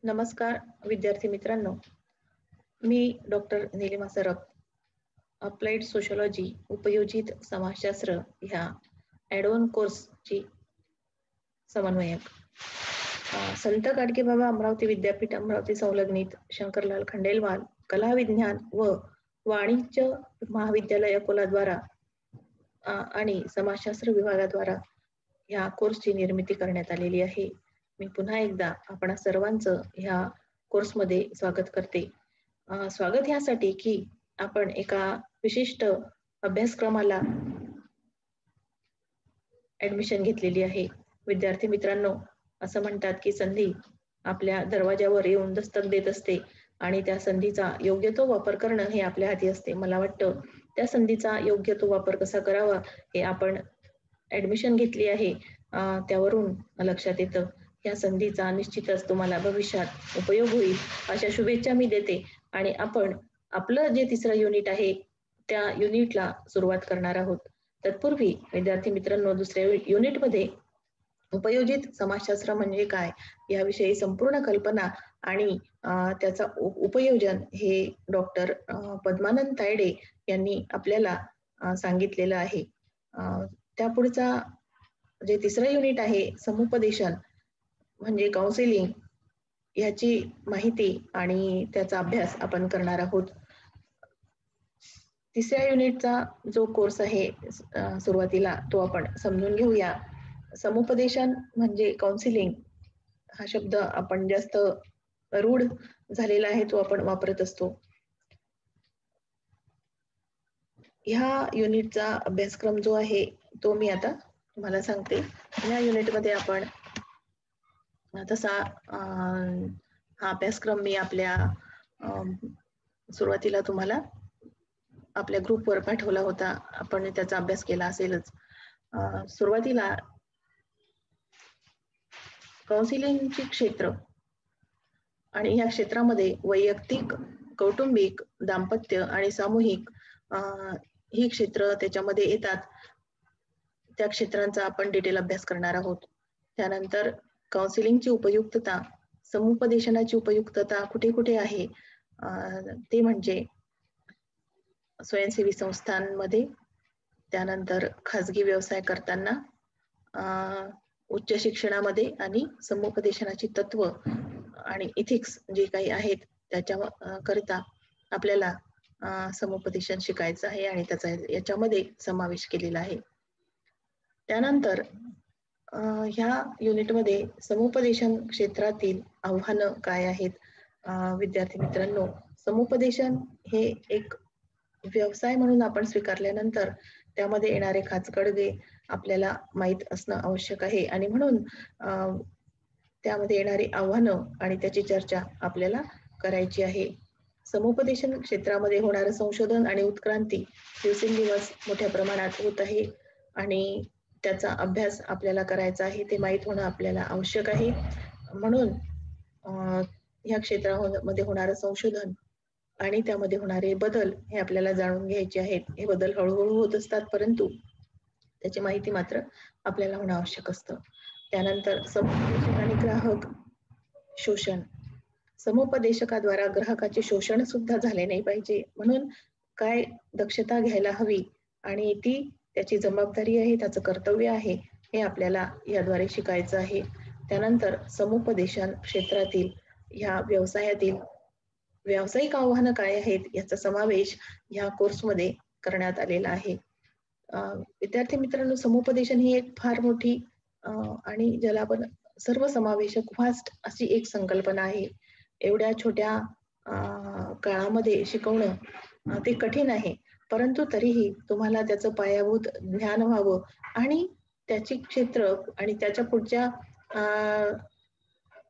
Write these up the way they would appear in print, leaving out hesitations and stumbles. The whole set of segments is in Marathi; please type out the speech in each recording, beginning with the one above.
नमस्कार विद्यार्थी मित्रांनो, मी डॉक्टर निलिमा सरप, अप्लाइड सोशॉलॉजी उपयोजित समाजशास्त्र ह्या ॲडव्हान्स कोर्सची समन्वयक. संत गाडगेबाबा अमरावती विद्यापीठ अमरावती संलग्नित शंकरलाल खंडेलवाल कला विज्ञान व वाणिज्य महाविद्यालय अकोलाद्वारा आणि समाजशास्त्र विभागाद्वारा ह्या कोर्सची निर्मिती करण्यात आलेली आहे. मी पुन्हा एकदा आपणा सर्वांचं ह्या कोर्समध्ये स्वागत करते. स्वागत ह्यासाठी की आपण एका विशिष्ट अभ्यासक्रमाला ऍडमिशन घेतलेली आहे. विद्यार्थी मित्रांनो, असं म्हणतात की संधी आपल्या दरवाज्यावर येऊन दस्तक देत असते आणि त्या संधीचा योग्य तो वापर करणं हे आपल्या हाती असते. मला वाटतं त्या संधीचा योग्य तो वापर कसा करावा हे आपण ऍडमिशन घेतली आहे त्यावरून लक्षात येतं. या संधीचा निश्चितच तुम्हाला भविष्यात उपयोग होईल अशा शुभेच्छा मी देते आणि आपण आपलं जे तिसरं युनिट आहे त्या युनिटला सुरुवात करणार आहोत. तत्पूर्वी विद्यार्थी मित्रांनो, दुसऱ्या युनिटमध्ये उपयोजित समाजशास्त्र म्हणजे काय याविषयी संपूर्ण कल्पना आणि त्याचा उपयोजन हे डॉक्टर पद्मानंद तायडे यांनी आपल्याला सांगितलेलं आहे. त्यापुढचा जे तिसरं युनिट आहे समुपदेशन म्हणजे काउन्सिलिंग याची माहिती आणि त्याचा अभ्यास आपण करणार आहोत. तिसऱ्या युनिटचा जो कोर्स आहे सुरुवातीला तो आपण समजून घेऊया. समुपदेशन म्हणजे काउन्सिलिंग हा शब्द आपण जास्त रूढ झालेला आहे, तो आपण वापरत असतो. ह्या युनिटचा अभ्यासक्रम जो आहे तो मी आता तुम्हाला सांगते. या युनिटमध्ये आपण तसा हा अभ्यासक्रम मी आपल्या सुरुवातीला तुम्हाला आपल्या ग्रुपवर पाठवला होता, आपण त्याचा अभ्यास केला असेलच. सुरुवातीला काउन्सिलिंगचे क्षेत्र आणि या क्षेत्रामध्ये वैयक्तिक, कौटुंबिक, दाम्पत्य आणि सामूहिक ही क्षेत्र त्याच्यामध्ये येतात. त्या क्षेत्रांचा आपण डिटेल अभ्यास करणार आहोत. त्यानंतर काउन्सिलिंगची उपयुक्तता, समुपदेशनाची उपयुक्तता कुठे कुठे आहे ते म्हणजे स्वयंसेवी संस्थांमध्ये, त्यानंतर खाजगी व्यवसाय करताना, उच्च शिक्षणामध्ये आणि समुपदेशनाची तत्व आणि इथिक्स जे काही आहेत त्याच्या करिता आपल्याला समुपदेशन शिकायचं आहे आणि त्याचा याच्यामध्ये समावेश केलेला आहे. त्यानंतर ह्या युनिटमध्ये समुपदेशन क्षेत्रातील आव्हानं काय आहेत. विद्यार्थी मित्रांनो, समुपदेशन हे एक व्यवसाय म्हणून आपण स्वीकारल्यानंतर त्यामध्ये येणारे खाचखळगे आपल्याला माहीत असणं आवश्यक आहे आणि म्हणून त्यामध्ये येणारी आव्हानं आणि त्याची चर्चा आपल्याला करायची आहे. समुपदेशन क्षेत्रामध्ये होणारं संशोधन आणि उत्क्रांती दिवसेंदिवस मोठ्या प्रमाणात होत आहे आणि त्याचा अभ्यास आपल्याला करायचा आहे, ते माहीत होणं आपल्याला आवश्यक आहे. म्हणून ह्या क्षेत्रामध्ये होणारं संशोधन आणि त्यामध्ये होणारे बदल हे आपल्याला जाणून घ्यायचे आहेत. हे बदल हळूहळू होत असतात, परंतु त्याची माहिती मात्र आपल्याला होणं आवश्यक असतं. त्यानंतर समुपदेशक आणि ग्राहक शोषण. समुपदेशकाद्वारा ग्राहकाचे शोषण सुद्धा झाले नाही पाहिजे, म्हणून काय दक्षता घ्यायला हवी आणि ती त्याची जबाबदारी आहे, त्याचं कर्तव्य आहे, हे आपल्याला याद्वारे शिकायचं आहे. त्यानंतर समुपदेशन क्षेत्रातील ह्या व्यवसायातील व्यावसायिक आव्हानं काय आहेत याचा समावेश ह्या कोर्समध्ये करण्यात आलेला आहे. विद्यार्थी मित्रांनो, समुपदेशन ही एक फार मोठी आणि ज्याला आपण सर्वसमावेशक व्हास्ट अशी एक संकल्पना आहे. एवढ्या छोट्या काळामध्ये शिकवणं ते कठीण आहे, परंतु तरीही तुम्हाला त्याचं पायाभूत ज्ञान व्हावं आणि त्याची क्षेत्र आणि त्याच्या पुढच्या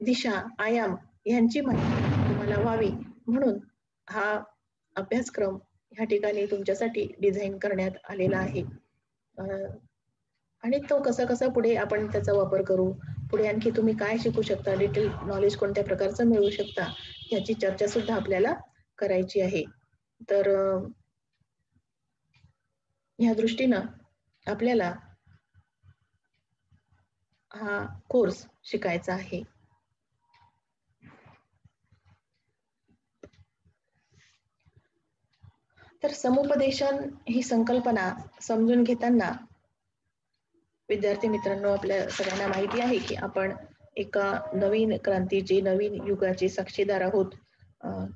दिशा, आयाम यांची माहिती तुम्हाला व्हावी म्हणून हा अभ्यासक्रम ह्या ठिकाणी तुमच्यासाठी डिझाईन करण्यात आलेला आहे. आणि तो कसा कसा पुढे आपण त्याचा वापर करू, पुढे आणखी तुम्ही काय शिकू शकता, डिटेल नॉलेज कोणत्या प्रकारचं मिळवू शकता याची चर्चा सुद्धा आपल्याला करायची आहे. तर ह्या दृष्टीनं आपल्याला हा कोर्स शिकायचा आहे. तर समुपदेशन ही संकल्पना समजून घेताना विद्यार्थी मित्रांनो, आपल्या सगळ्यांना माहिती आहे की आपण एका नवीन क्रांतीची, नवीन युगाचे साक्षीदार आहोत.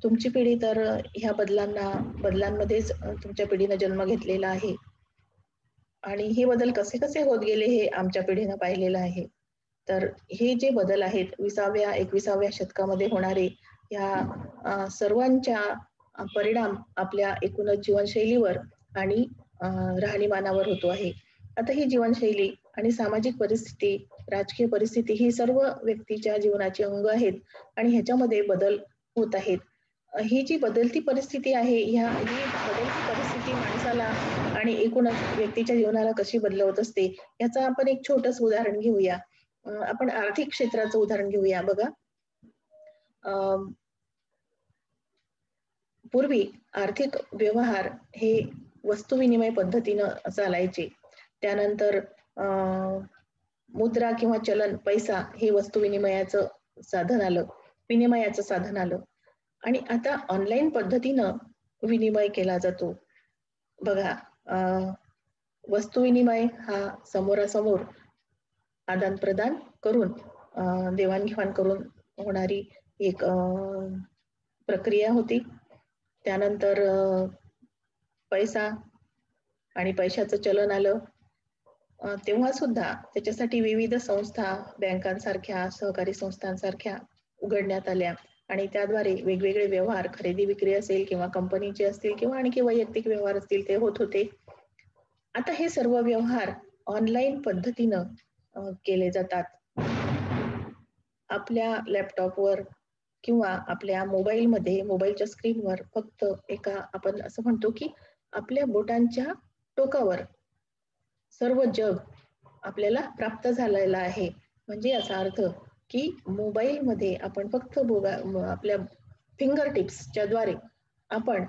तुमची पिढी तर ह्या बदलांमध्येच तुमच्या पिढीनं जन्म घेतलेला आहे आणि हे बदल कसे कसे होत गेले हे आमच्या पिढीनं पाहिलेलं आहे. तर हे जे बदल आहेत 21व्या शतकामध्ये होणारे, ह्या सर्वांच्या परिणाम आपल्या एकूणच जीवनशैलीवर आणि राहणीमानावर होतो आहे. आता ही जीवनशैली आणि सामाजिक परिस्थिती, राजकीय परिस्थिती ही सर्व व्यक्तीच्या जीवनाची अंग आहेत आणि ह्याच्यामध्ये बदल होत आहेत. ही जी बदलती परिस्थिती आहे, ही बदलती परिस्थिती माणसाला आणि एकूणच व्यक्तीच्या जीवनाला कशी बदलवत असते, याचं आपण एक छोटंसं उदाहरण घेऊया. आपण आर्थिक क्षेत्राचं उदाहरण घेऊया. बघा, पूर्वी आर्थिक व्यवहार हे वस्तू विनिमय पद्धतीनं चालायचे. त्यानंतर मुद्रा किंवा चलन पैसा हे वस्तू विनिमयाचं साधन आलं आणि आता ऑनलाईन पद्धतीनं विनिमय केला जातो. बघा, वस्तू विनिमय हा समोरासमोर आदान प्रदान करून देवाणघेवाण करून होणारी एक प्रक्रिया होती. त्यानंतर पैसा आणि पैशाचं चलन आलं. तेव्हा सुद्धा त्याच्यासाठी विविध संस्था, बँकांसारख्या, सहकारी संस्थांसारख्या उघडण्यात आल्या आणि त्याद्वारे वेगवेगळे व्यवहार, खरेदी विक्री असेल किंवा कंपनीचे असतील किंवा आणखी वैयक्तिक व्यवहार असतील, ते होत होते. आता हे सर्व व्यवहार ऑनलाईन पद्धतीनं केले जातात. आपल्या लॅपटॉपवर किंवा आपल्या मोबाईलच्या स्क्रीनवर फक्त आपण असं म्हणतो की आपल्या बोटांच्या टोकावर सर्व जग आपल्याला प्राप्त झालेलं आहे. म्हणजे याचा अर्थ की मोबाईलमध्ये आपण फक्त आपल्या फिंगर टिप्सच्या द्वारे आपण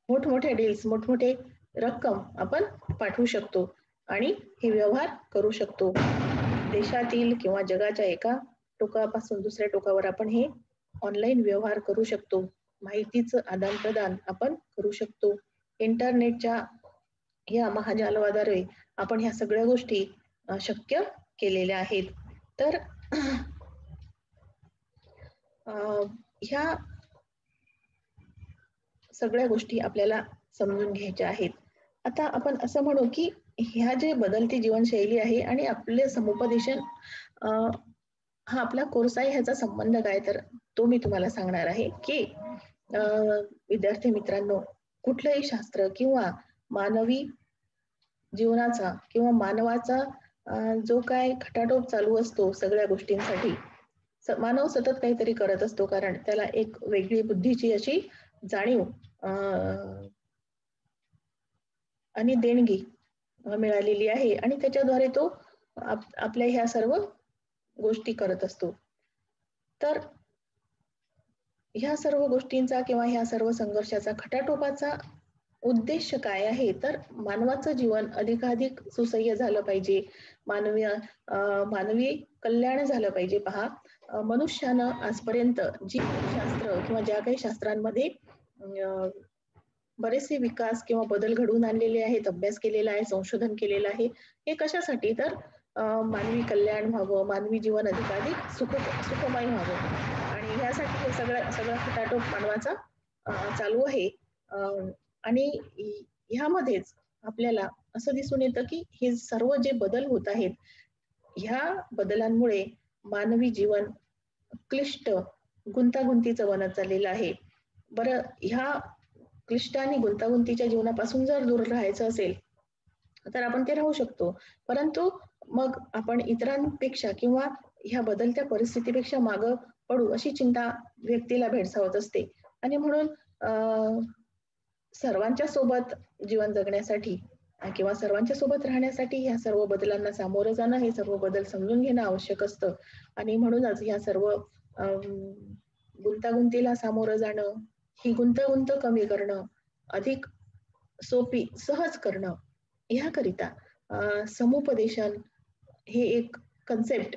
मोठमोठे डील्स, मोठमोठे रक्कम आपण पाठवू शकतो आणि हे व्यवहार करू शकतो. देशातील किंवा जगाच्या एका टोकापासून दुसऱ्या टोकावर आपण हे ऑनलाईन व्यवहार करू शकतो. माहितीचं आदान प्रदान आपण करू शकतो. इंटरनेटच्या या महाजालवाद्वारे आपण ह्या सगळ्या गोष्टी शक्य केलेल्या आहेत. तर ह्या सगळ्या गोष्टी आपल्याला समजून घ्यायच्या आहेत. आता आपण असं म्हणू की ह्या जे बदलती जीवनशैली आहे आणि आपले समुपदेशन हा आपला कोर्स आहे, ह्याचा संबंध काय, तर तो मी तुम्हाला सांगणार आहे की विद्यार्थी मित्रांनो, कुठलंही शास्त्र किंवा मानवी जीवनाचा किंवा मानवाचा जो काय खटाटोप चालू असतो सगळ्या गोष्टींसाठी, मानव सतत काहीतरी करत असतो, कारण त्याला एक वेगळी बुद्धीची अशी जाणीव आणि देणगी मिळालेली आहे आणि त्याच्याद्वारे तो आपल्या ह्या सर्व गोष्टी करत असतो. तर ह्या सर्व गोष्टींचा किंवा ह्या सर्व संघर्षाचा, खटाटोपाचा उद्देश काय आहे, तर मानवाचं जीवन अधिकाधिक सुसह्य झालं पाहिजे, मानवी कल्याण झालं पाहिजे. पहा, मनुष्यानं आजपर्यंत जी शास्त्र किंवा ज्या काही शास्त्रांमध्ये बरेचसे विकास किंवा बदल घडवून आणलेले आहेत, अभ्यास केलेला आहे, संशोधन केलेलं आहे, हे कशासाठी, तर मानवी कल्याण व्हावं, मानवी जीवन अधिकाधिक सुखमय व्हावं आणि ह्यासाठी हे सगळा खटाटोप मानवाचा चालू आहे. आणि ह्यामध्येच आपल्याला असं दिसून येतं की हे सर्व जे बदल होत आहेत, ह्या बदलांमुळे मानवी जीवन क्लिष्ट, गुंतागुंतीचं बनत चाललेलं आहे. बरं, ह्या क्लिष्ट आणि गुंतागुंतीच्या जीवनापासून जर दूर राहायचं असेल तर आपण ते राहू शकतो, परंतु मग आपण इतरांपेक्षा किंवा ह्या बदलत्या परिस्थितीपेक्षा मागं पडू अशी चिंता व्यक्तीला भेडसावत असते आणि म्हणून सर्वांच्या सोबत जीवन जगण्यासाठी किंवा सर्वांच्या सोबत राहण्यासाठी ह्या सर्व बदलांना सामोरं जाणं, हे सर्व बदल समजून घेणं आवश्यक असतं आणि म्हणूनच ह्या सर्व गुंतागुंतीला सामोरं जाणं, ही गुंतागुंत कमी करणं, अधिक सोपी, सहज करणं, ह्याकरिता समुपदेशन हे एक कन्सेप्ट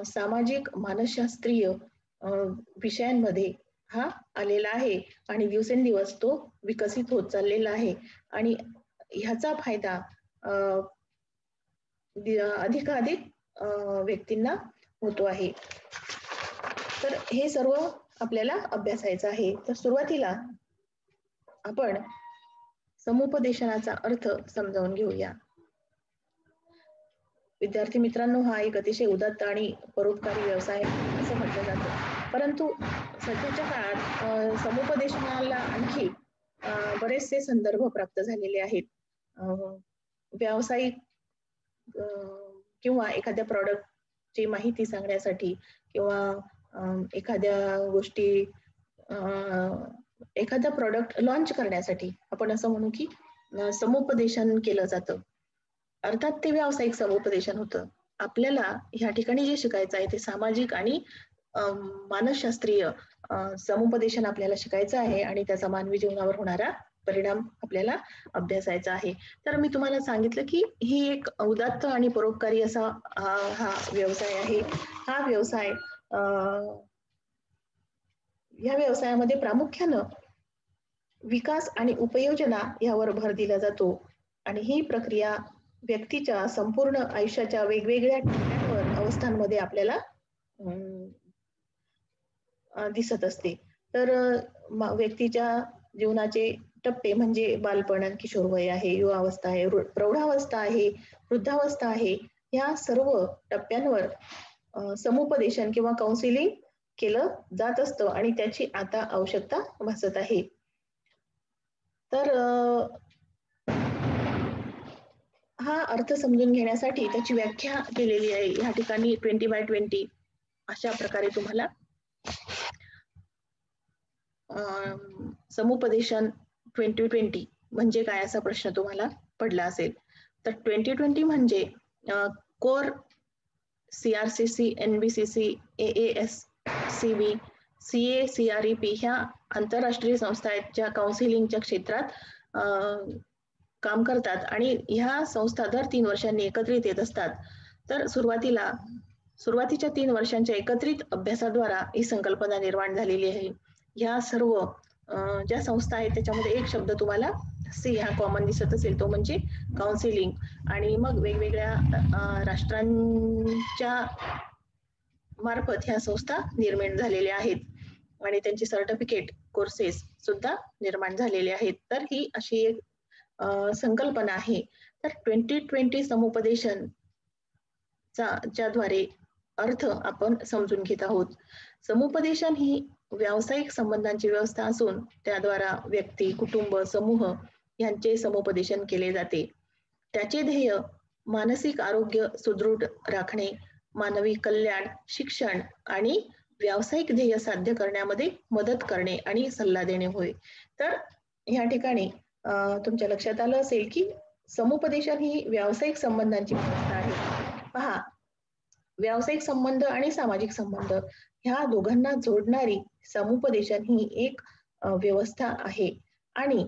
सामाजिक मानसशास्त्रीय विषयांमध्ये हा आलेला आहे आणि दिवसेंदिवस तो विकसित होत चाललेला आहे आणि ह्याचा फायदा अधिकाधिक व्यक्तींना होतो आहे. तर हे सर्व आपल्याला अभ्यासायचं आहे. तर सुरुवातीला आपण समुपदेशनाचा अर्थ समजावून घेऊया. विद्यार्थी मित्रांनो, हा एक अतिशय उदात्त आणि परोपकारी व्यवसाय असं म्हटलं जातं. परंतु सध्याच्या काळात समुपदेशनाला आणखी बरेचसे संदर्भ प्राप्त झालेले आहेत. व्यावसायिक किंवा एखाद्या प्रॉडक्टची माहिती सांगण्यासाठी किंवा एखाद्या गोष्टी एखादा प्रॉडक्ट लॉन्च करण्यासाठी आपण असं म्हणू की समुपदेशन केलं जातं. अर्थात ते व्यावसायिक समुपदेशन होतं. आपल्याला ह्या ठिकाणी जे शिकायचं आहे ते सामाजिक आणि मानसशास्त्रीय समुपदेशन आपल्याला शिकायचं आहे आणि त्याचा मानवी जीवनावर होणारा परिणाम आपल्याला अभ्यासायचा आहे. तर मी तुम्हाला सांगितलं की ही एक उदात्त आणि परोपकारी असा हा व्यवसाय आहे. हा व्यवसाय या व्यवसायामध्ये प्रामुख्यानं विकास आणि उपयोजना यावर भर दिला जातो आणि ही प्रक्रिया व्यक्तीच्या संपूर्ण आयुष्याच्या वेगवेगळ्या टप्प्यांवर अवस्थांमध्ये आपल्याला दिसत असते. तर व्यक्तीच्या जीवनाचे टप्पे म्हणजे बालपण, किशोरवय आहे, युवावस्था आहे, प्रौढावस्था आहे, वृद्धावस्था आहे. या सर्व टप्प्यांवर समुपदेशन किंवा काउन्सिलिंग केलं जात असतं आणि त्याची आता आवश्यकता भासत आहे. तर हा अर्थ समजून घेण्यासाठी त्याची व्याख्या केलेली आहे या ठिकाणी 20/20 अशा प्रकारे तुम्हाला समुपदेशन 2020 म्हणजे काय असा प्रश्न तुम्हाला पडला असेल. तर 2020 म्हणजे core CRCC, NBCC, AAS, CB, CA, CREP ह्या आंतरराष्ट्रीय संस्था आहेत ज्या काउन्सिलिंगच्या क्षेत्रात काम करतात आणि ह्या संस्था दर 3 वर्षांनी एकत्रित येत असतात. तर सुरुवातीच्या 3 वर्षांच्या एकत्रित अभ्यासाद्वारा ही संकल्पना निर्माण झालेली आहे. ह्या सर्व ज्या संस्था आहेत त्याच्यामध्ये एक शब्द तुम्हाला सी हा कॉमन दिसत असेल तो म्हणजे काउन्सिलिंग आणि मग वेगवेगळ्या राष्ट्रांच्या मार्फत ह्या संस्था निर्माण झालेल्या आहेत आणि त्यांची सर्टिफिकेट कोर्सेस सुद्धा निर्माण झालेले आहेत. तर ही अशी एक संकल्पना आहे. तर 2020 समुपदेशन च्याद्वारे अर्थ आपण समजून घेत आहोत. समुपदेशन ही व्यावसायिक संबंधांची व्यवस्था असून त्याद्वारा व्यक्ती, कुटुंब, समूह यांचे समुपदेशन केले जाते. त्याचे ध्येय मानसिक आरोग्य सुदृढ राखणे, मानवी कल्याण, शिक्षण आणि व्यावसायिक ध्येय साध्य करण्यामध्ये मदत करणे आणि सल्ला देणे होय. तर ह्या ठिकाणी तुमच्या लक्षात आलं असेल की समुपदेशन ही व्यावसायिक संबंधांची व्यवस्था आहे. पहा, व्यावसायिक संबंध आणि सामाजिक संबंध ह्या दोघांना जोडणारी समुपदेशन ही एक व्यवस्था आहे आणि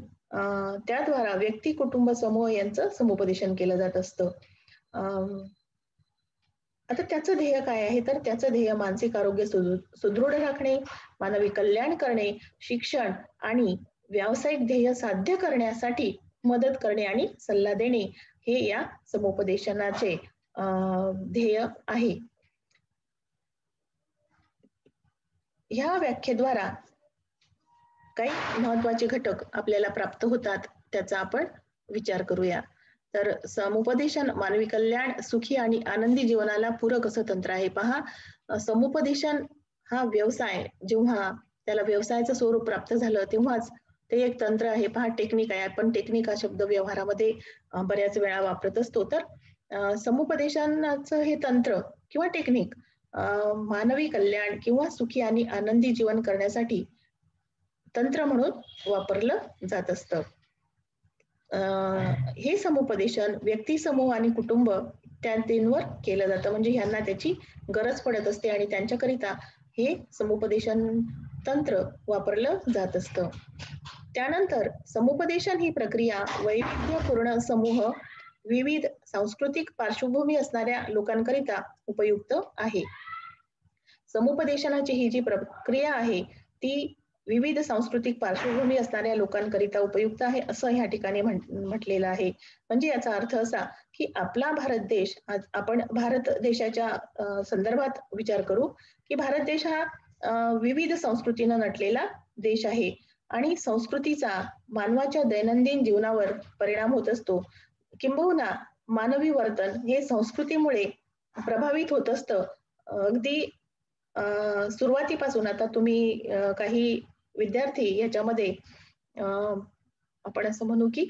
त्याद्वारा व्यक्ती, कुटुंब, समूह यांचं समुपदेशन केलं जात असतं. आता त्याचं ध्येय काय आहे तर त्याचं ध्येय मानसिक आरोग्य सुदृढ राखणे, मानवी कल्याण करणे, शिक्षण आणि व्यावसायिक ध्येय साध्य करण्यासाठी मदत करणे आणि सल्ला देणे हे या समुपदेशनाचे ध्येय आहे. ह्या व्याख्येद्वारा काही महत्वाचे घटक आपल्याला प्राप्त होतात त्याचा आपण विचार करूया. तर समुपदेशन मानवी कल्याण, सुखी आणि आनंदी जीवनाला पूरक असं तंत्र आहे. पहा, समुपदेशन हा व्यवसाय जेव्हा त्याला व्यवसायाचं स्वरूप प्राप्त झालं तेव्हाच ते एक तंत्र आहे. पहा, टेक्निक आहे. आपण टेक्निक हा शब्द व्यवहारामध्ये बऱ्याच वेळा वापरत असतो. तर समुपदेशनाचं हे तंत्र किंवा टेक्निक मानवी कल्याण किंवा सुखी आणि आनंदी जीवन करण्यासाठी तंत्र म्हणून वापरलं जात असतं. हे समुपदेशन व्यक्ती, समूह आणि कुटुंब त्यांवर केलं जातं म्हणजे ह्यांना त्याची गरज पडत असते आणि त्यांच्याकरिता हे समुपदेशन तंत्र वापरलं जात असतं. त्यानंतर समुपदेशन ही प्रक्रिया वैविध्यपूर्ण समूह, विविध सांस्कृतिक पार्श्वभूमी असणाऱ्या लोकांकरिता उपयुक्त आहे. समुपदेशनाची ही जी प्रक्रिया आहे ती विविध सांस्कृतिक पार्श्वभूमी असणाऱ्या लोकांकरिता उपयुक्त आहे असं ह्या ठिकाणी म्हटलेलं आहे. म्हणजे याचा अर्थ असा की आपला भारत देश, आज आपण भारत देशाच्या संदर्भात विचार करू की भारत देश हा विविध संस्कृतीनं नटलेला देश आहे आणि संस्कृतीचा मानवाच्या दैनंदिन जीवनावर परिणाम होत असतो. किंबहुना मानवी वर्तन हे संस्कृतीमुळे प्रभावित होत असतं. अगदी सुरुवातीपासून आता तुम्ही काही विद्यार्थी याच्यामध्ये आपण असं म्हणू की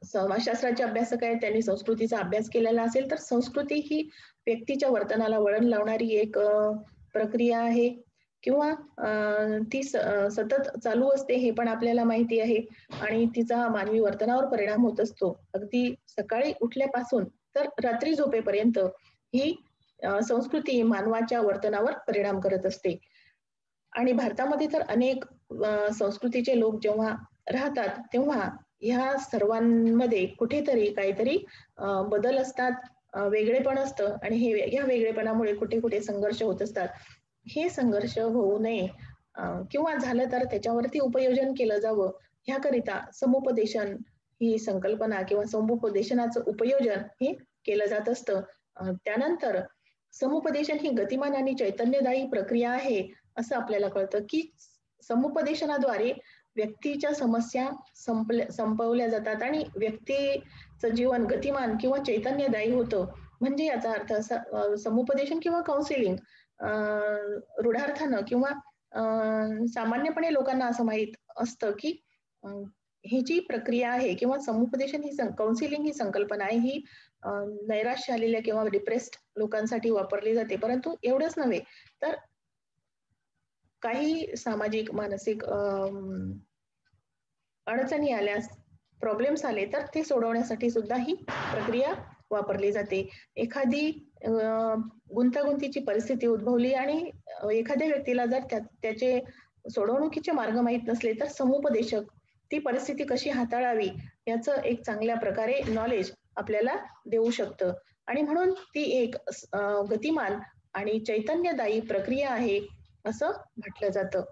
समाजशास्त्राचे अभ्यासक आहेत, त्यांनी संस्कृतीचा अभ्यास केलेला असेल, तर संस्कृती ही व्यक्तीच्या वर्तनाला वळण लावणारी एक प्रक्रिया आहे किंवा ती सतत चालू असते हे पण आपल्याला माहिती आहे आणि तिचा मानवी वर्तनावर परिणाम होत असतो. अगदी सकाळी उठल्यापासून तर रात्री झोपेपर्यंत ही संस्कृती मानवाच्या वर्तनावर परिणाम करत असते. आणि भारतामध्ये तर अनेक संस्कृतीचे लोक जेव्हा राहतात तेव्हा ह्या सर्वांमध्ये कुठेतरी काहीतरी बदल असतात, वेगळेपण असतं आणि ह्या वेगळेपणामुळे कुठे कुठे संघर्ष होत असतात. हे संघर्ष होऊ नये किंवा झालं तर त्याच्यावरती उपयोजन केलं जावं ह्याकरिता समुपदेशन ही संकल्पना किंवा समुपदेशनाचं उपयोजन हे केलं जात असतं. त्यानंतर समुपदेशन ही गतिमान आणि चैतन्यदायी प्रक्रिया आहे असं आपल्याला कळतं की समुपदेशनाद्वारे व्यक्तीच्या समस्या संपवल्या जातात आणि व्यक्तीचं जीवन गतिमान किंवा चैतन्यदायी होतं. म्हणजे याचा अर्थ असा समुपदेशन किंवा काउन्सिलिंग रूढार्थानं किंवा सामान्यपणे लोकांना असं माहित असतं की ही जी प्रक्रिया आहे किंवा समुपदेशन ही काउन्सिलिंग ही संकल्पना आहे ही नैराश्य आलेल्या किंवा डिप्रेस्ड लोकांसाठी वापरली जाते. परंतु एवढंच नव्हे तर काही सामाजिक मानसिक अडचणी आल्यास, प्रॉब्लेम्स आले तर ते सोडवण्यासाठी सुद्धा ही प्रक्रिया वापरली जाते. एखादी गुंतागुंतीची परिस्थिती उद्भवली आणि एखाद्या व्यक्तीला जर त्याचे सोडवणुकीचे मार्ग माहीत नसले तर समुपदेशक ती परिस्थिती कशी हाताळावी याचं एक चांगल्या प्रकारे नॉलेज आपल्याला देऊ शकतं आणि म्हणून ती एक गतिमान आणि चैतन्यदायी प्रक्रिया आहे असं म्हटलं जातं.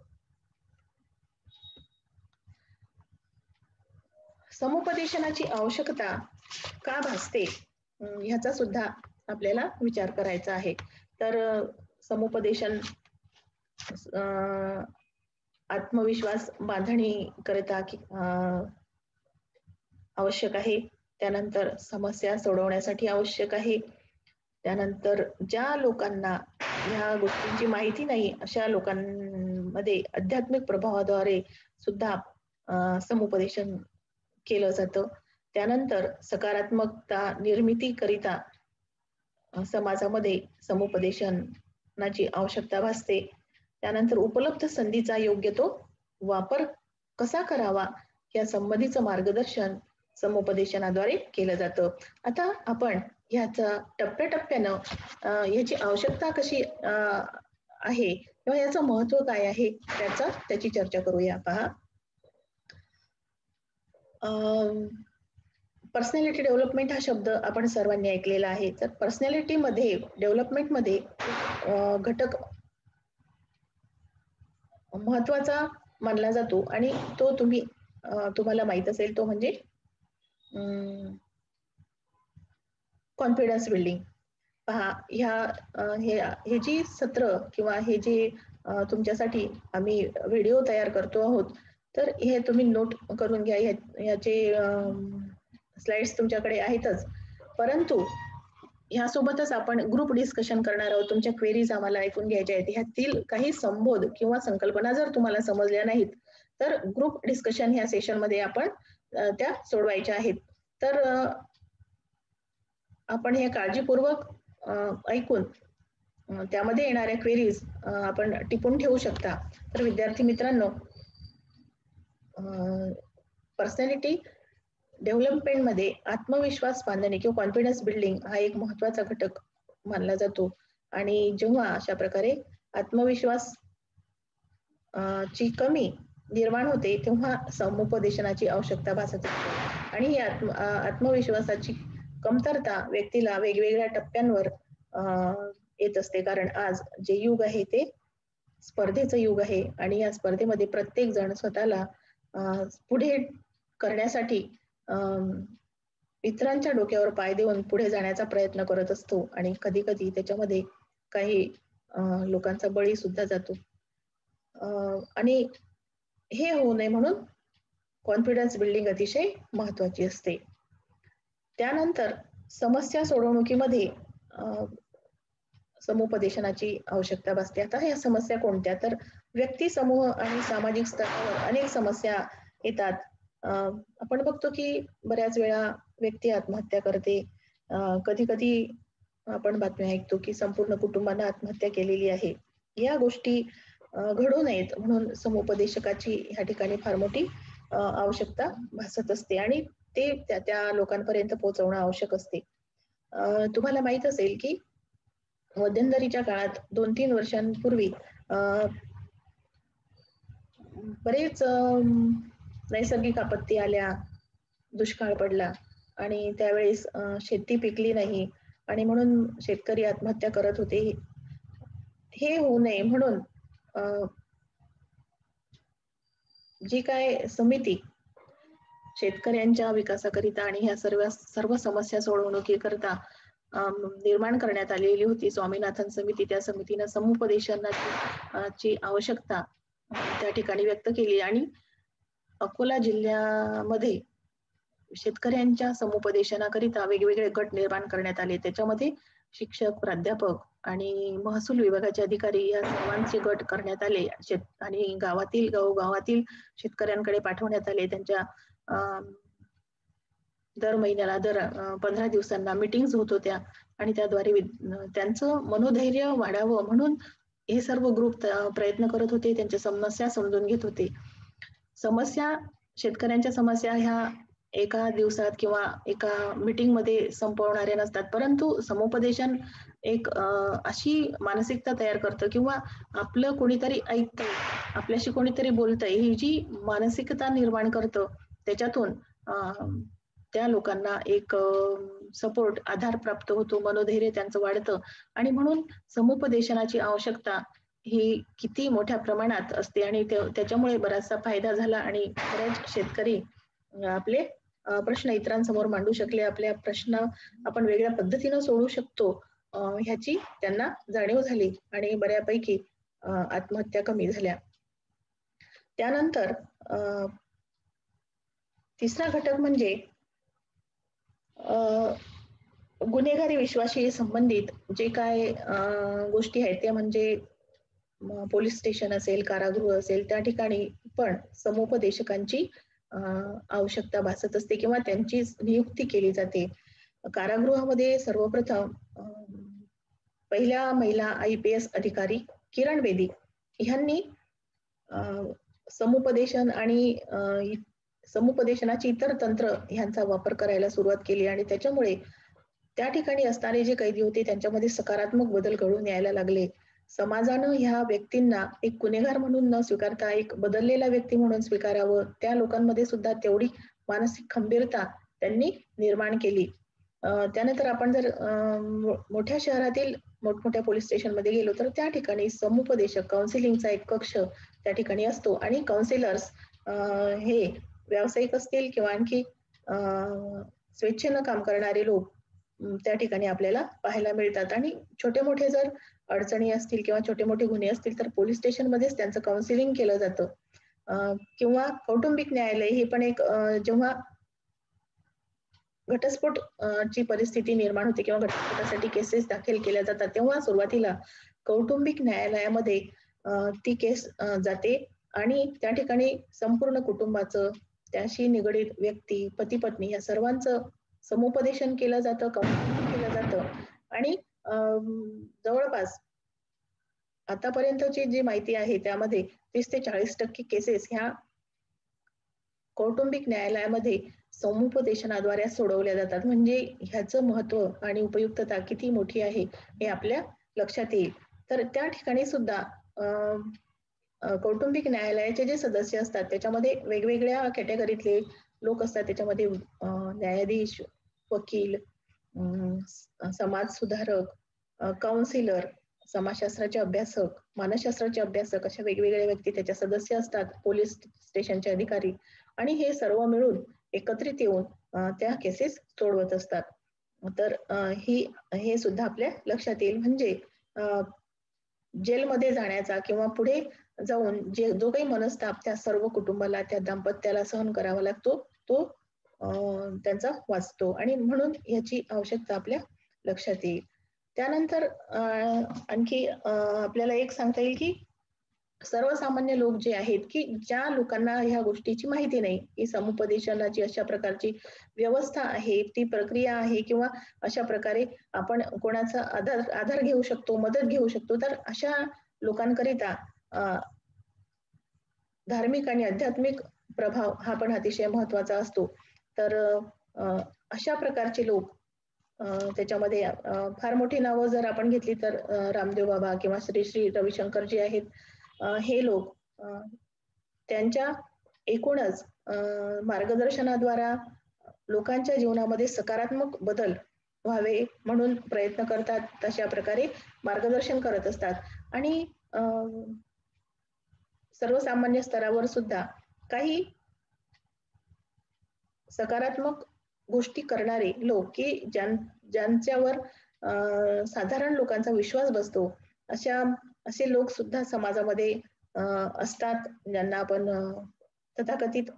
समुपदेशनाची आवश्यकता का भासते ह्याचा सुद्धा आपल्याला विचार करायचा आहे. तर समुपदेशन आत्मविश्वास बांधणी करता आवश्यक आहे. त्यानंतर समस्या सोडवण्यासाठी आवश्यक आहे. त्यानंतर ज्या लोकांना ह्या गोष्टींची माहिती नाही अशा लोकांमध्ये आध्यात्मिक प्रभावाद्वारे सुद्धा समुपदेशन केलं जातं. त्यानंतर सकारात्मकता निर्मितीकरिता समाजामध्ये समुपदेशनाची आवश्यकता भासते. त्यानंतर उपलब्ध संधीचा योग्य तो वापर कसा करावा या संबंधीचं मार्गदर्शन समुपदेशनाद्वारे केलं जातं. आता आपण ह्याचा टप्प्याटप्प्यानं ह्याची आवश्यकता कशी आहे किंवा याचं महत्व काय आहे त्याची चर्चा करूया. पहा, पर्सनॅलिटी डेव्हलपमेंट हा शब्द आपण सर्वांनी ऐकलेला आहे. तर पर्सनॅलिटी मध्ये डेव्हलपमेंट मध्ये घटक महत्वाचा मानला जातो आणि तो तुम्हाला माहित असेल तो म्हणजे कॉन्फिडन्स बिल्डिंग. पहा, हे जी सत्र किंवा हे जे तुमच्यासाठी आम्ही व्हिडिओ तयार करतो आहोत तर हे तुम्ही नोट करून घ्या. याचे स्लाइड्स तुमच्याकडे आहेतच, परंतु ह्यासोबतच आपण ग्रुप डिस्कशन करणार आहोत. तुमच्या क्वेरीज आम्हाला ऐकून घ्यायच्या आहेत. ह्यातील काही संबोध किंवा संकल्पना जर तुम्हाला समजल्या नाहीत तर ग्रुप डिस्कशन ह्या सेशन मध्ये आपण त्या सोडवायच्या आहेत. तर आपण हे काळजीपूर्वक ऐकून त्यामध्ये येणाऱ्या क्वेरीज आपण टिपून ठेवू शकता. तर विद्यार्थी मित्रांनो, पर्सनॅलिटी डेव्हलपमेंट मध्ये आत्मविश्वास बांधणे किंवा कॉन्फिडन्स बिल्डिंग हा एक महत्वाचा घटक मानला जातो आणि जेव्हा अशा प्रकारे आत्मविश्वास ची कमी निर्माण होते तेव्हा समुपदेशनाची आवश्यकता भासत असते आणि ही आत्मविश्वासाची कमतरता व्यक्तीला वेगवेगळ्या टप्प्यांवर येत असते. कारण आज जे युग आहे ते स्पर्धेचं युग आहे आणि या स्पर्धेमध्ये प्रत्येक जण स्वतःला पुढे करण्यासाठी इतरांच्या डोक्यावर पाय देऊन पुढे जाण्याचा प्रयत्न करत असतो आणि कधी कधी त्याच्यामध्ये काही लोकांचा बळी सुद्धा जातो. आणि हे होऊ नये म्हणून कॉन्फिडन्स बिल्डिंग अतिशय महत्वाची असते. त्यानंतर समस्या सोडवणुकीमध्ये समुपदेशनाची आवश्यकता भासते. आता या समस्या कोणत्या? तर व्यक्ती, समूह आणि सामाजिक स्तरावर अनेक समस्या येतात. आपण बघतो की बऱ्याच वेळा व्यक्ती आत्महत्या करते. कधी कधी आपण बातम्या ऐकतो की संपूर्ण कुटुंबानं आत्महत्या केलेली आहे. या गोष्टी घडू नयेत म्हणून समुपदेशकाची ह्या ठिकाणी फार मोठी आवश्यकता भासत असते आणि ते त्या त्या लोकांपर्यंत पोहोचवणं आवश्यक असते. तुम्हाला माहित असेल की मध्यंतरीच्या काळात 2-3 वर्षांपूर्वी बरेच नैसर्गिक आपत्ती आल्या, दुष्काळ पडला आणि त्यावेळेस शेती पिकली नाही आणि म्हणून शेतकरी आत्महत्या करत होते. हे होऊ नये म्हणून जी काय समिती शेतकऱ्यांच्या विकासाकरिता आणि ह्या सर्व समस्या सोडवणुकीकरिता निर्माण करण्यात आलेली होती, स्वामीनाथन समिती, त्या समितीनं समुपदेशनाची आवश्यकता त्या ठिकाणी व्यक्त केली आणि अकोला जिल्ह्यामध्ये शेतकऱ्यांच्या समुपदेशनाकरिता वेगवेगळे गट निर्माण करण्यात आले. त्याच्यामध्ये शिक्षक, प्राध्यापक आणि महसूल विभागाचे अधिकारी या सर्वांचे गट करण्यात आले आणि गावातील शेतकऱ्यांकडे पाठवण्यात आले. त्यांच्या दर महिन्याला 15 दिवसांना मीटिंग्स होत होत्या आणि त्याद्वारे त्यांचं मनोधैर्य वाढावं म्हणून हे सर्व ग्रुप प्रयत्न करत होते. त्यांच्या समस्या समजून घेत होते. शेतकऱ्यांच्या समस्या ह्या एका दिवसात किंवा एका मीटिंग मध्ये संपवणाऱ्या नसतात, परंतु समुपदेशन एक अशी मानसिकता तयार करतं किंवा आपलं कोणीतरी ऐकतंय, आपल्याशी कोणीतरी बोलतंय, ही जी मानसिकता निर्माण करतं, त्याच्यातून त्या लोकांना एक सपोर्ट, आधार प्राप्त होतो, मनोधैर्य त्यांचं वाढतं आणि म्हणून समुपदेशनाची आवश्यकता ही किती मोठ्या प्रमाणात असते आणि त्याच्यामुळे बराचसा फायदा झाला आणि बरेच शेतकरी आपले प्रश्न इतरांसमोर मांडू शकले. आपल्या प्रश्न आपण वेगळ्या पद्धतीनं सोडवू शकतो ह्याची त्यांना जाणीव झाली आणि बऱ्यापैकी आत्महत्या कमी झाल्या. त्यानंतर तिसरा घटक म्हणजे गुन्हेगारी विश्वाशी संबंधित जे काय गोष्टी आहेत त्या म्हणजे पोलीस स्टेशन असेल, कारागृह असेल, त्या ठिकाणी पण समुपदेशकांची आवश्यकता भासत असते किंवा त्यांची नियुक्ती केली जाते. कारागृहामध्ये सर्वप्रथम पहिल्या महिला IPS अधिकारी किरण बेदी ह्यांनी समुपदेशन आणि समुपदेशनाची इतर तंत्र ह्यांचा वापर करायला सुरुवात केली आणि त्याच्यामुळे त्या ठिकाणी असणारे जे कैदी होते त्यांच्यामध्ये सकारात्मक बदल घडून यायला लागले. समाजानं ह्या व्यक्तींना एक गुन्हेगार म्हणून न स्वीकारता एक बदललेला व्यक्ती म्हणून स्वीकारावं, त्या लोकांमध्ये सुद्धा तेवढी मानसिक खंबीरता त्यांनी निर्माण केली. त्यानंतर आपण जर मोठ्या शहरातील मोठमोठ्या पोलीस स्टेशन मध्ये गेलो तर त्या ठिकाणी समुपदेशक, काउन्सिलिंगचा एक कक्ष त्या ठिकाणी असतो आणि काउन्सिलर्स हे व्यावसायिक असतील किंवा आणखी स्वेच्छेनं काम करणारे लोक त्या ठिकाणी आपल्याला पाहायला मिळतात आणि छोटे मोठे जर अडचणी असतील किंवा छोटे मोठे गुन्हे असतील तर पोलीस स्टेशन मध्येच त्यांचं काउन्सिलिंग केलं जातं. किंवा कौटुंबिक न्यायालय हे पण एक जेव्हा घटस्फोट ची परिस्थिती निर्माण होते किंवा घटस्फोटासाठी केसेस दाखल केल्या जातात तेव्हा सुरुवातीला कौटुंबिक न्यायालयामध्ये ती केस जाते आणि त्या ठिकाणी संपूर्ण कुटुंबाचं, त्याशी निगडीत व्यक्ती, पती पत्नी या सर्वांचं समुपदेशन केलं जातं, काउन्सिलिंग केलं जातं आणि जवळपास आतापर्यंतची जी माहिती आहे त्यामध्ये 30 ते 40% केसेस ह्या कौटुंबिक न्यायालयामध्ये समुपदेशनाद्वारे सोडवल्या जातात. म्हणजे ह्याचं महत्व आणि उपयुक्तता किती मोठी आहे हे आपल्या लक्षात येईल. तर त्या ठिकाणी सुद्धा कौटुंबिक न्यायालयाचे जे सदस्य असतात त्याच्यामध्ये वेगवेगळ्या कॅटेगरीतले लोक असतात. त्याच्यामध्ये न्यायाधीश, वकील, समाज सुधारक, काउन्सिलर, समाजशास्त्राचे अभ्यासक, मानसशास्त्राचे अभ्यासक अशा वेगवेगळ्या व्यक्ती त्याच्या सदस्य असतात, पोलीस स्टेशनचे अधिकारी, आणि हे सर्व मिळून एकत्रित येऊन त्या केसेस सोडवत असतात. तर हे सुद्धा आपल्या लक्षात येईल. म्हणजे जेलमध्ये जाण्याचा किंवा पुढे जाऊन जो काही मनस्ताप त्या सर्व कुटुंबाला, त्या दाम्पत्याला सहन करावा लागतो, तो त्यांचा वाचतो आणि म्हणून याची आवश्यकता आपल्या लक्षात येईल. त्यानंतर आणखी आपल्याला एक सांगता येईल की सर्वसामान्य लोक जे आहेत की ज्या लोकांना ह्या गोष्टीची माहिती नाही की समुपदेशनाची अशा प्रकारची व्यवस्था आहे, ती प्रक्रिया आहे किंवा अशा प्रकारे आपण कोणाचा आधार घेऊ शकतो, मदत घेऊ शकतो, तर अशा लोकांकरिता धार्मिक आणि आध्यात्मिक प्रभाव हा पण अतिशय महत्वाचा असतो. तर अशा प्रकारचे लोक त्याच्यामध्ये फार मोठी नावं जर आपण घेतली तर रामदेव बाबा किंवा श्री श्री रविशंकर जी आहेत, हे लोक त्यांच्या एकूणच मार्गदर्शनाद्वारा लोकांच्या जीवनामध्ये सकारात्मक बदल व्हावे म्हणून प्रयत्न करतात, तशा प्रकारे मार्गदर्शन करत असतात. आणि सर्वसामान्य स्तरावर सुद्धा काही सकारात्मक गोष्टी करणारे लोक की ज्यांच्यावर साधारण लोकांचा विश्वास बसतो, असे लोक सुद्धा समाजामध्ये असतात, ज्यांना आपण तथाकथित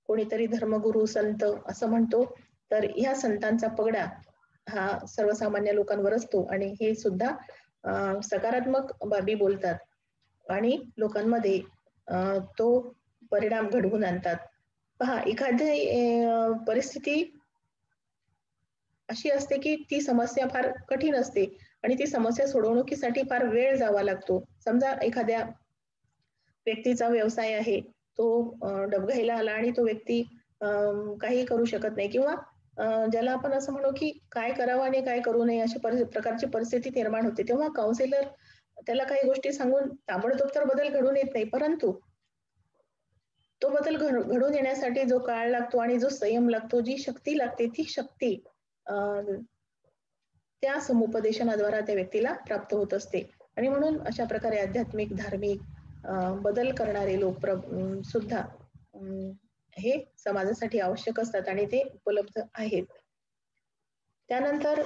कोणीतरी धर्मगुरू, संत असं म्हणतो. तर ह्या संतांचा पगडा हा सर्वसामान्य लोकांवर असतो आणि हे सुद्धा सकारात्मक बाबी बोलतात आणि लोकांमध्ये तो परिणाम घडवून आणतात. पहा, एखादी परिस्थिती अशी असते की ती समस्या फार कठीण असते आणि ती समस्या सोडवणुकीसाठी फार वेळ जावा लागतो. समजा एखाद्या व्यक्तीचा व्यवसाय आहे, तो डबघाईला आला आणि तो व्यक्ती काही करू शकत नाही किंवा ज्याला आपण असं म्हणू की काय करावं आणि काय करू नये अशा प्रकारची परिस्थिती निर्माण होते. तेव्हा काउन्सिलर त्याला काही गोष्टी सांगून ताबडतोब तर बदल घडून येत नाही, परंतु तो बदल घडून येण्यासाठी जो काळ लागतो आणि जो संयम लागतो, जी शक्ती लागते, ती शक्ती त्या समुपदेशनाद्वारा त्या व्यक्तीला प्राप्त होत असते. आणि म्हणून अशा प्रकारे आध्यात्मिक, धार्मिक बदल करणारे लोक सुद्धा हे समाजासाठी आवश्यक असतात आणि ते उपलब्ध आहेत. त्यानंतर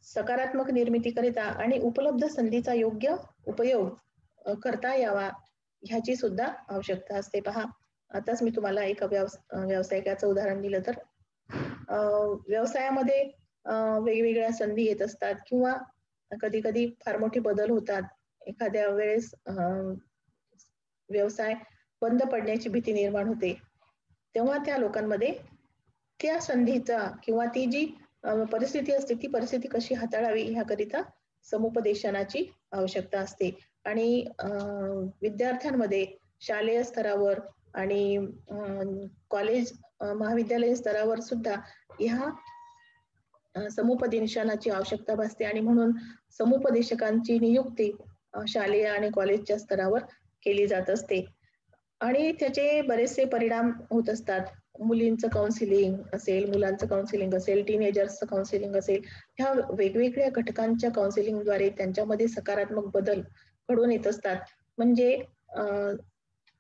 सकारात्मक निर्मितीकरिता आणि उपलब्ध संधीचा योग्य उपयोग करता यावा ह्याची सुद्धा आवश्यकता असते. पहा, आताच मी तुम्हाला एका व्यावसायिकाचं उदाहरण दिलं तर व्यवसायामध्ये वेगवेगळ्या संधी येत असतात किंवा कधी कधी फार मोठे बदल होतात. एखाद्या वेळेस व्यवसाय बंद पडण्याची भीती निर्माण होते, तेव्हा त्या लोकांमध्ये त्या संधीचा किंवा ती जी परिस्थिती असते, ती परिस्थिती कशी हाताळावी ह्याकरिता समुपदेशनाची आवश्यकता असते. आणि विद्यार्थ्यांमध्ये शालेय स्तरावर आणि कॉलेज, महाविद्यालयीन स्तरावर सुद्धा ह्या समुपदेशनाची आवश्यकता भासते आणि म्हणून समुपदेशकांची नियुक्ती शालेय आणि कॉलेजच्या स्तरावर केली जात असते आणि त्याचे बरेचसे परिणाम होत असतात. मुलींचं काउन्सिलिंग असेल, मुलांचं काउन्सिलिंग असेल, टीनेजर्सचं काउन्सिलिंग असेल, ह्या वेगवेगळ्या घटकांच्या काउन्सिलिंगद्वारे त्यांच्यामध्ये सकारात्मक बदल घडून येत असतात. म्हणजे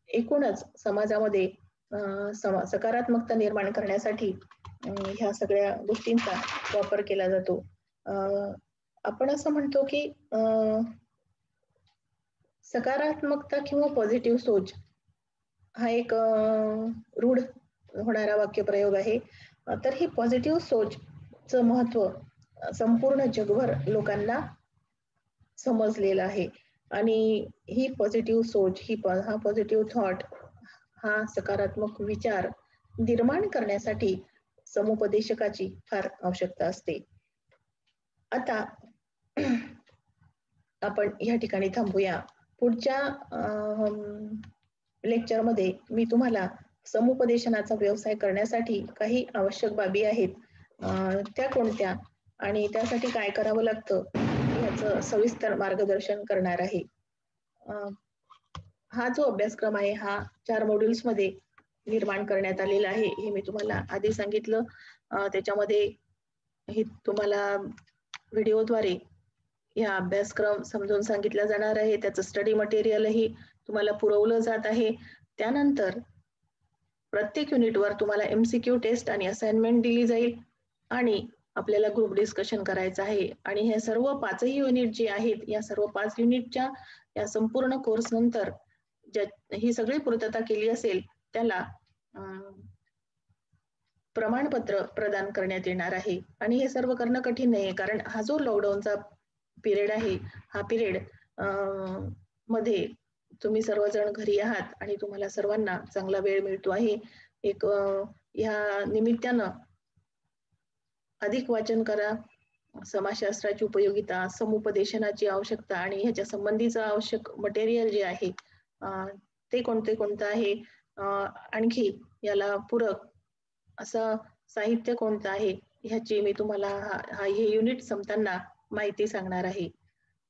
एकूणच समाजामध्ये सकारात्मकता निर्माण करण्यासाठी ह्या सगळ्या गोष्टींचा वापर केला जातो. आपण असं म्हणतो की सकारात्मकता किंवा पॉझिटिव्ह सोच हा एक रूढ होणारा वाक्यप्रयोग आहे. तर ही पॉझिटिव्ह सोचचं महत्व संपूर्ण जगभर लोकांना समजलेलं आहे आणि ही पॉझिटिव्ह सोच, हा पॉझिटिव्ह थॉट, हा सकारात्मक विचार निर्माण करण्यासाठी समुपदेशकाची फार आवश्यकता असते. आता आपण या ठिकाणी थांबूया. पुढच्या लेक्चरमध्ये मी तुम्हाला समुपदेशनाचा व्यवसाय करण्यासाठी काही आवश्यक बाबी आहेत, त्या कोणत्या आणि त्यासाठी काय करावं लागतं याचं सविस्तर मार्गदर्शन करणार आहे. हा जो अभ्यासक्रम आहे हा 4 मॉड्यूल्स मध्ये निर्माण करण्यात आलेला आहे, हे मी तुम्हाला आधी सांगितलं. त्याच्यामध्ये हे तुम्हाला व्हिडिओद्वारे या अभ्यासक्रम समजून सांगितला जाणार आहे. त्याचं स्टडी मटेरियलही तुम्हाला पुरवलं जात आहे. त्यानंतर प्रत्येक युनिटवर तुम्हाला MCQ टेस्ट आणि असाइनमेंट दिली जाईल आणि आपल्याला ग्रुप डिस्कशन करायचं आहे आणि हे सर्व 5ही युनिट जे आहेत, या सर्व 5 युनिटच्या या संपूर्ण कोर्स नंतर ही सगळी पूर्तता केली असेल त्याला प्रमाणपत्र प्रदान करण्यात येणार आहे आणि हे सर्व करणं कठीण नाहीये कारण हा जो लॉकडाऊनचा पिरियड आहे, हा पिरियड मध्ये तुम्ही सर्वजण घरी आहात आणि तुम्हाला सर्वांना चांगला वेळ मिळतो आहे. एक ह्या निमित्तानं अधिक वाचन करा. समाजशास्त्राची उपयोगिता, समुपदेशनाची आवश्यकता आणि ह्याच्या संबंधीचं आवश्यक मटेरियल जे आहे ते कोणतं आहे, आणखी याला पूरक असं साहित्य कोणतं आहे ह्याची मी तुम्हाला हे युनिट संपताना माहिती सांगणार आहे.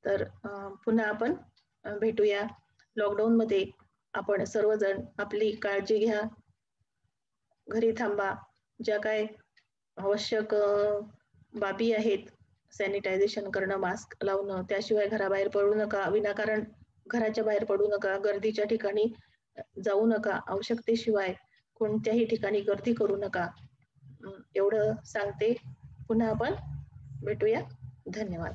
तर पुन्हा आपण भेटूया. लॉकडाऊन मध्ये आपण सर्वजण आपली काळजी घ्या, घरी थांबा. ज्या काय आवश्यक बाबी आहेत, सॅनिटायझेशन करणं, मास्क लावणं, त्याशिवाय घराबाहेर पडू नका, विनाकारण घराच्या बाहेर पडू नका, गर्दीच्या ठिकाणी जाऊ नका, आवश्यकतेशिवाय कोणत्याही ठिकाणी गर्दी करू नका. एवढं सांगते. पुन्हा आपण भेटूया. धन्यवाद.